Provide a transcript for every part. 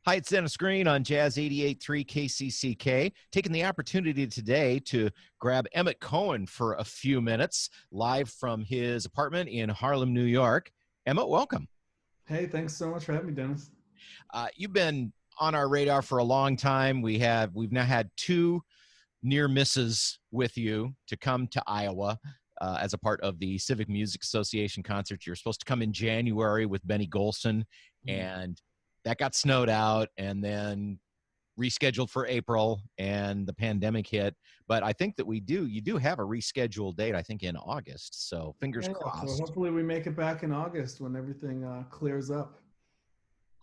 Hi, it's Dennis Green on Jazz 88.3 KCCK. Taking the opportunity today to grab Emmet Cohen for a few minutes, live from his apartment in Harlem, New York. Emmet, welcome. Hey, thanks so much for having me, Dennis. You've been on our radar for a long time. We've now had two near misses with you to come to Iowa as a part of the Civic Music Association concert. You're supposed to come in January with Benny Golson, and that got snowed out and then rescheduled for April, and the pandemic hit. But I think that you do have a rescheduled date, I think in August. So fingers Yeah, so crossed. hopefully we make it back in August when everything clears up.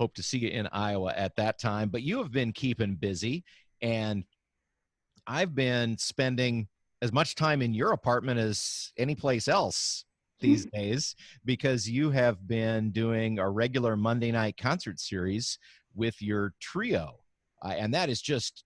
Hope to see you in Iowa at that time. But you have been keeping busy, and I've been spending as much time in your apartment as any place else these days because you have been doing a regular Monday night concert series with your trio, and that is just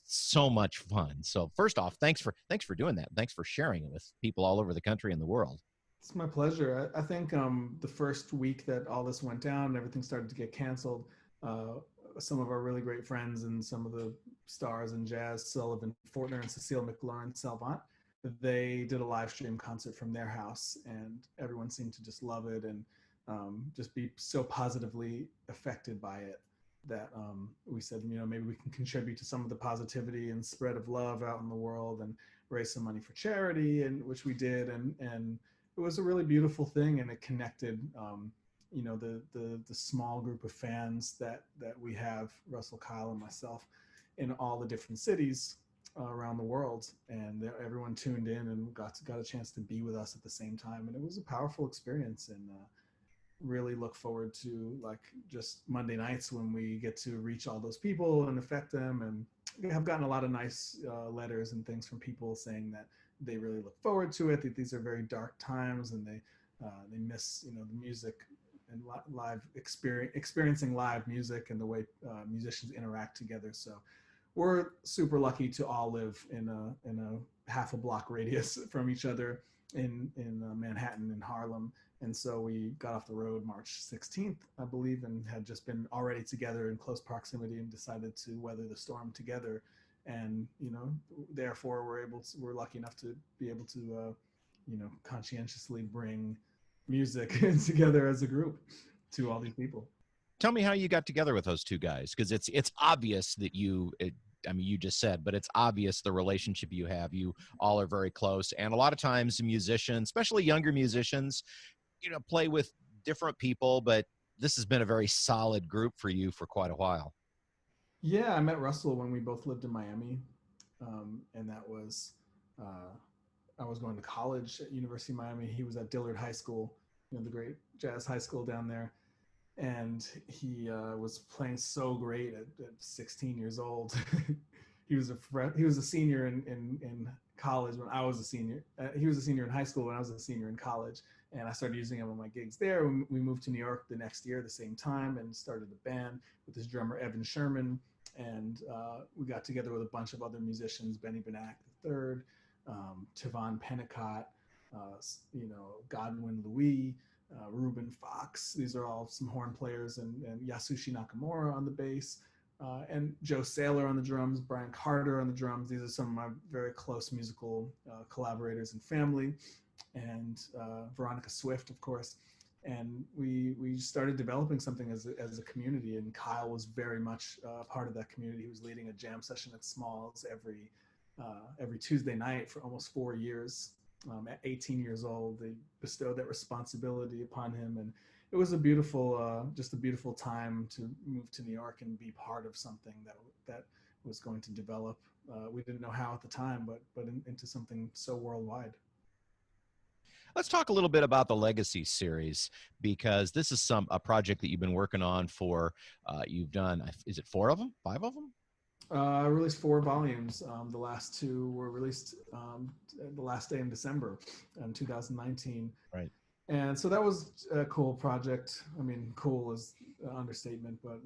so much fun. So first off, thanks for doing that. Thanks for sharing it with people all over the country and the world. It's my pleasure. I think the first week that all this went down and everything started to get canceled, uh, some of our really great friends and some of the stars in jazz, Sullivan Fortner and Cecile McLaurin Salvant, they did a live stream concert from their house, and everyone seemed to just love it and just be so positively affected by it that we said, maybe we can contribute to some of the positivity and spread of love out in the world and raise some money for charity, and which we did, and it was a really beautiful thing, and it connected the small group of fans that we have, Russell, Kyle, and myself, in all the different cities around the world, and everyone tuned in and got a chance to be with us at the same time, and it was a powerful experience. And really look forward to like just Monday nights when we get to reach all those people and affect them. And we have gotten a lot of nice letters and things from people saying that they really look forward to it, that these are very dark times, and they miss the music and live experiencing live music and the way musicians interact together. So we're super lucky to all live in a half a block radius from each other in Manhattan and Harlem. And so we got off the road March 16th, I believe, and had just been already together in close proximity and decided to weather the storm together. And, therefore we're lucky enough to be able to, conscientiously bring music together as a group to all these people. Tell me how you got together with those two guys, because it's obvious that you just said, but it's obvious the relationship you have. You all are very close, and a lot of times musicians, especially younger musicians, play with different people, but this has been a very solid group for you for quite a while. Yeah, I met Russell when we both lived in Miami, and that was I was going to college at University of Miami. He was at Dillard High School, the great jazz high school down there, and he was playing so great at 16 years old. He was a senior in college when I was a senior. He was a senior in high school when I was a senior in college, and I started using him on my gigs there. We moved to New York the next year, the same time, and started a band with his drummer Evan Sherman, and we got together with a bunch of other musicians, Benny Benack III, Tavon Pennicott, Godwin Louis, Ruben Fox. These are all some horn players, and Yasushi Nakamura on the bass, and Joe Saylor on the drums, Brian Carter on the drums. These are some of my very close musical collaborators and family, and Veronica Swift, of course. And we started developing something as a community, and Kyle was very much part of that community. He was leading a jam session at Smalls every Tuesday night for almost 4 years. At 18 years old, they bestowed that responsibility upon him, and it was just a beautiful time to move to New York and be part of something that was going to develop. We didn't know how at the time, but into something so worldwide. Let's talk a little bit about the Legacy series, because this is a project that you've been working on for, you've done, is it 4 of them, 5 of them? I released 4 volumes. The last 2 were released the last day in December in 2019. Right. And so that was a cool project. I mean, cool is an understatement, but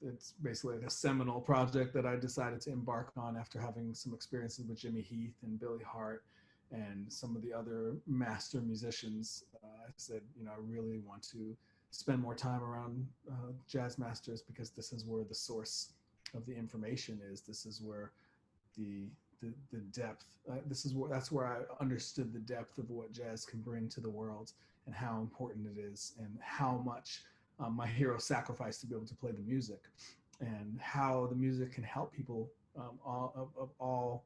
it's basically like a seminal project that I decided to embark on after having some experiences with Jimmy Heath and Billy Hart and some of the other master musicians. I said, I really want to spend more time around jazz masters, because this is where the source of the information is. This is where the the depth. That's where I understood the depth of what jazz can bring to the world, and how important it is, and how much my hero sacrificed to be able to play the music, and how the music can help people of all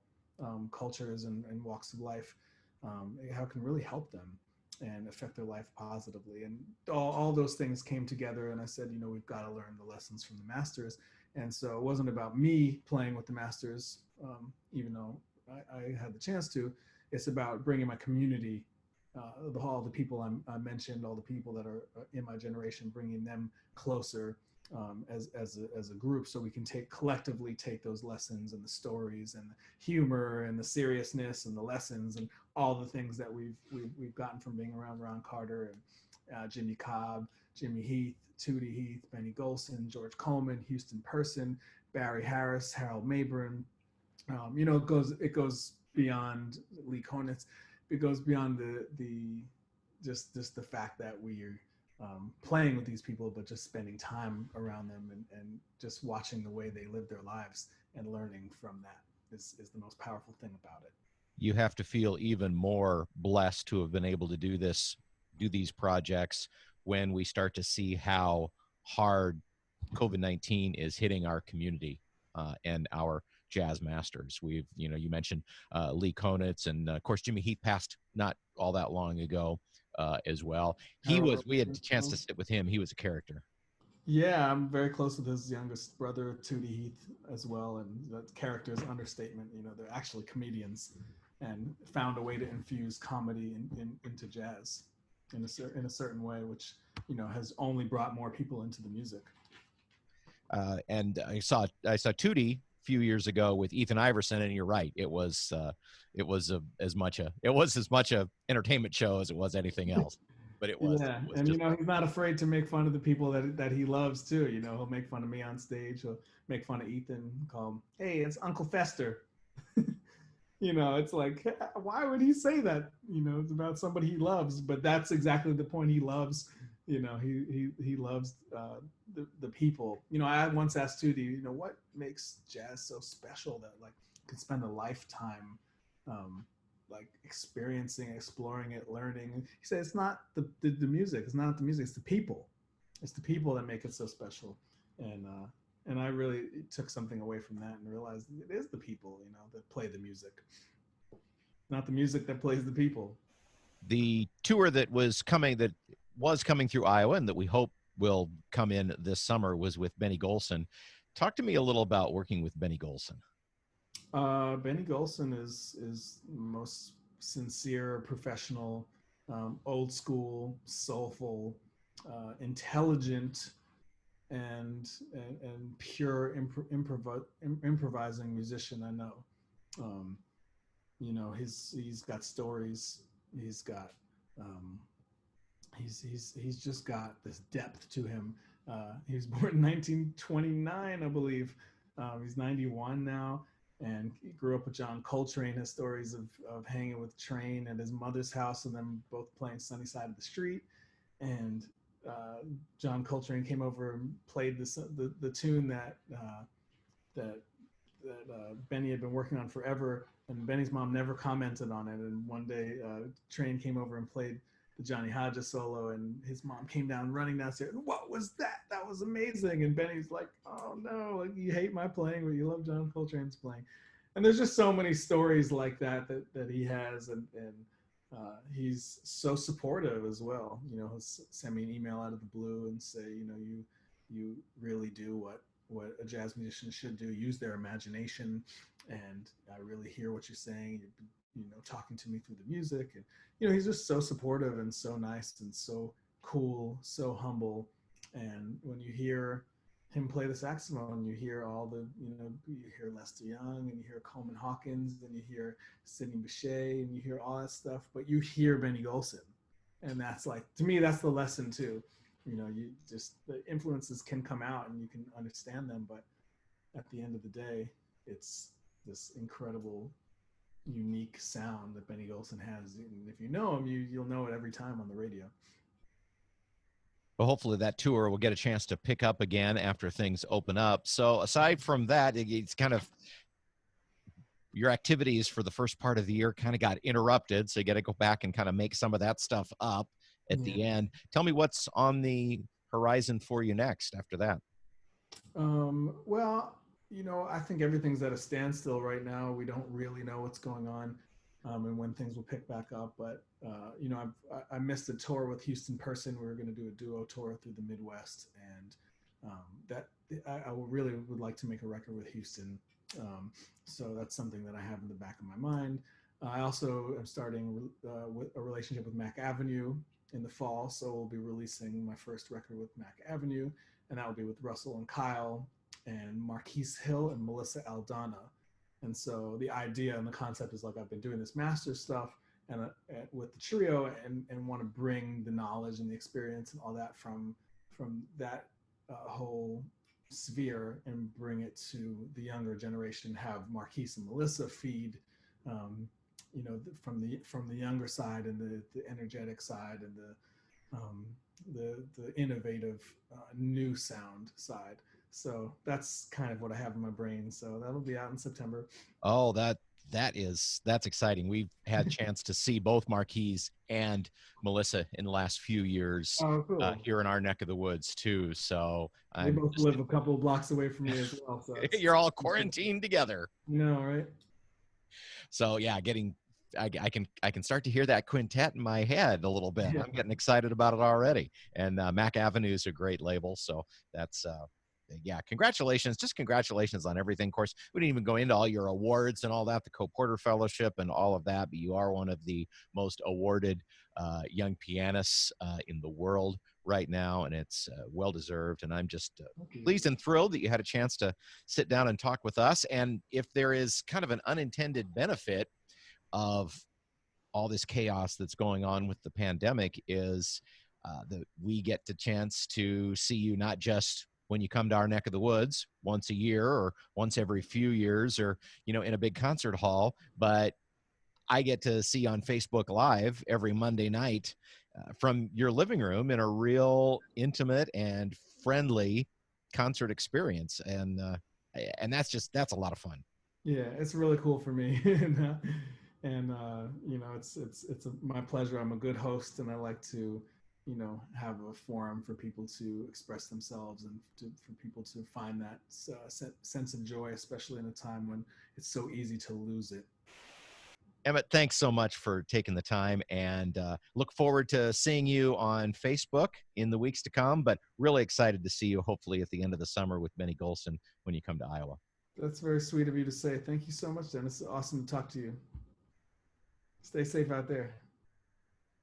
cultures and walks of life. How it can really help them and affect their life positively. And all those things came together. And I said, we've got to learn the lessons from the masters. And so it wasn't about me playing with the masters, even though I had the chance to. It's about bringing my community, all the people I mentioned, all the people that are in my generation, bringing them closer as a group, so we can collectively take those lessons and the stories and the humor and the seriousness and the lessons and all the things that we've gotten from being around Ron Carter and Jimmy Cobb, Jimmy Heath, Tootie Heath, Benny Golson, George Coleman, Houston Person, Barry Harris, Harold Mabern. It goes beyond Lee Konitz. It goes beyond the just the fact that we're playing with these people, but just spending time around them and just watching the way they live their lives and learning from that is the most powerful thing about it. You have to feel even more blessed to have been able to do these projects when we start to see how hard COVID-19 is hitting our community and our jazz masters. You mentioned Lee Konitz, and of course Jimmy Heath passed not all that long ago as well. We had a chance to sit with him. He was a character. Yeah, I'm very close with his youngest brother, Tootie Heath, as well. And that character is an understatement. They're actually comedians, and found a way to infuse comedy into jazz in a certain way, which has only brought more people into the music. And I saw Tootie a few years ago with Ethan Iverson, and you're right, it was as much a entertainment show as it was anything else. But it was. Yeah, It was and just he's not afraid to make fun of the people that he loves too. He'll make fun of me on stage. He'll make fun of Ethan, call him, "Hey, it's Uncle Fester." It's like, why would he say that? It's about somebody he loves, but that's exactly the point. He loves, he loves the people. I once asked Tootie, what makes jazz so special that like could spend a lifetime like experiencing, exploring it, learning. He said it's not the music. It's not the music. It's the people. It's the people that make it so special. And I really took something away from that and realized it is the people, that play the music, not the music that plays the people. The tour that was coming through Iowa, and that we hope will come in this summer, was with Benny Golson. Talk to me a little about working with Benny Golson. Benny Golson is most sincere, professional, old school, soulful, intelligent, and pure improvising musician I know. He's got stories. He's got he's just got this depth to him. He was born in 1929, I believe. He's 91 now, and he grew up with John Coltrane. His stories of hanging with Train at his mother's house, and them both playing Sunny Side of the Street. And John Coltrane came over and played the tune that Benny had been working on forever, and Benny's mom never commented on it. And one day, Train came over and played the Johnny Hodges solo, and his mom came down running downstairs. What was that? That was amazing. And Benny's like, "Oh no, like you hate my playing, but you love John Coltrane's playing." And there's just so many stories like that he has, and he's so supportive as well. He'll send me an email out of the blue and say, you really do what a jazz musician should do, use their imagination, and I really hear what you're saying. You're talking to me through the music, and he's just so supportive and so nice and so cool, so humble. And when you hear him play the saxophone, you hear all the, you hear Lester Young, and you hear Coleman Hawkins, and you hear Sidney Bechet, and you hear all that stuff, but you hear Benny Golson. And that's like, to me, that's the lesson too. You just, the influences can come out and you can understand them, but at the end of the day, it's this incredible, unique sound that Benny Golson has. And if you know him, you'll know it every time on the radio. Well, hopefully that tour will get a chance to pick up again after things open up. So aside from that, it's kind of your activities for the first part of the year kind of got interrupted. So you got to go back and kind of make some of that stuff up at Yeah. the end. Tell me what's on the horizon for you next after that. Well, I think everything's at a standstill right now. We don't really know what's going on, and when things will pick back up. But I missed a tour with Houston Person. We were going to do a duo tour through the Midwest, and that I really would like to make a record with Houston. So that's something that I have in the back of my mind. I also am starting with a relationship with Mac Avenue in the fall, so we'll be releasing my first record with Mac Avenue, and that will be with Russell and Kyle and Marquise Hill and Melissa Aldana. And so the idea and the concept is like I've been doing this master stuff and with the trio and want to bring the knowledge and the experience and all that from that whole sphere and bring it to the younger generation. Have Marquise and Melissa feed, from the younger side and the energetic side and the innovative new sound side. So that's kind of what I have in my brain. So that'll be out in September. Oh, that's exciting. We've had chance to see both Marquise and Melissa in the last few years Oh, cool. here in our neck of the woods too. So They I'm both just, live a couple of blocks away from me as well. So you're all quarantined together. right? So yeah, I can start to hear that quintet in my head a little bit. Yeah. I'm getting excited about it already. And Mac Avenue is a great label, so that's yeah. Congratulations, just congratulations on everything. Of course, we didn't even go into all your awards and all that, the Coe-Porter Fellowship and all of that, but you are one of the most awarded young pianists in the world right now, and it's well deserved. And I'm just pleased and thrilled that you had a chance to sit down and talk with us. And if there is kind of an unintended benefit of all this chaos that's going on with the pandemic is that we get the chance to see you not just when you come to our neck of the woods once a year or once every few years or in a big concert hall, but I get to see on Facebook Live every Monday night from your living room in a real intimate and friendly concert experience, and that's a lot of fun. Yeah, it's really cool for me, and it's my pleasure. I'm a good host, and I like to, have a forum for people to express themselves and for people to find that sense of joy, especially in a time when it's so easy to lose it. Emmet, thanks so much for taking the time, and look forward to seeing you on Facebook in the weeks to come, but really excited to see you hopefully at the end of the summer with Benny Golson when you come to Iowa. That's very sweet of you to say. Thank you so much, Dennis. Awesome to talk to you. Stay safe out there.